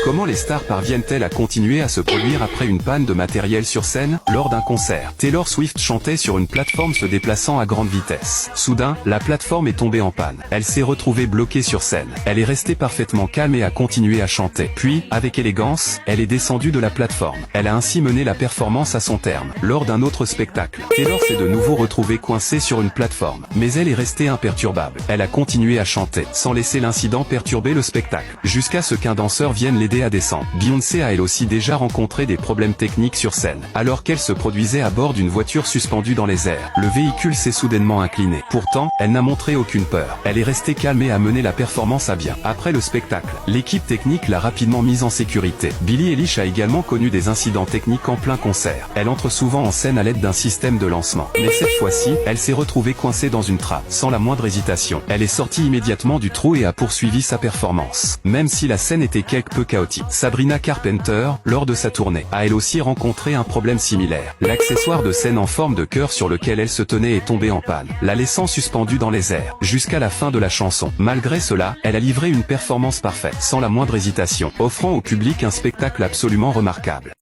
Comment les stars parviennent-elles à continuer à se produire après une panne de matériel sur scène? Lors d'un concert, Taylor Swift chantait sur une plateforme se déplaçant à grande vitesse. Soudain, la plateforme est tombée en panne. Elle s'est retrouvée bloquée sur scène. Elle est restée parfaitement calme et a continué à chanter. Puis, avec élégance, elle est descendue de la plateforme. Elle a ainsi mené la performance à son terme. Lors d'un autre spectacle, Taylor s'est de nouveau retrouvée coincée sur une plateforme. Mais elle est restée imperturbable. Elle a continué à chanter, sans laisser l'incident perturber le spectacle. Jusqu'à ce qu'un danseur vienne l'aider à descendre. Beyoncé a elle aussi déjà rencontré des problèmes techniques sur scène, alors qu'elle se produisait à bord d'une voiture suspendue dans les airs. Le véhicule s'est soudainement incliné. Pourtant, elle n'a montré aucune peur. Elle est restée calme et a mené la performance à bien. Après le spectacle, l'équipe technique l'a rapidement mise en sécurité. Billie Eilish a également connu des incidents techniques en plein concert. Elle entre souvent en scène à l'aide d'un système de lancement. Mais cette fois-ci, elle s'est retrouvée coincée dans une trappe. Sans la moindre hésitation, elle est sortie immédiatement du trou et a poursuivi sa performance. Même si la scène était quelque peu chaotique. Sabrina Carpenter, lors de sa tournée, a elle aussi rencontré un problème similaire. L'accessoire de scène en forme de cœur sur lequel elle se tenait est tombé en panne, la laissant suspendue dans les airs, jusqu'à la fin de la chanson. Malgré cela, elle a livré une performance parfaite, sans la moindre hésitation, offrant au public un spectacle absolument remarquable.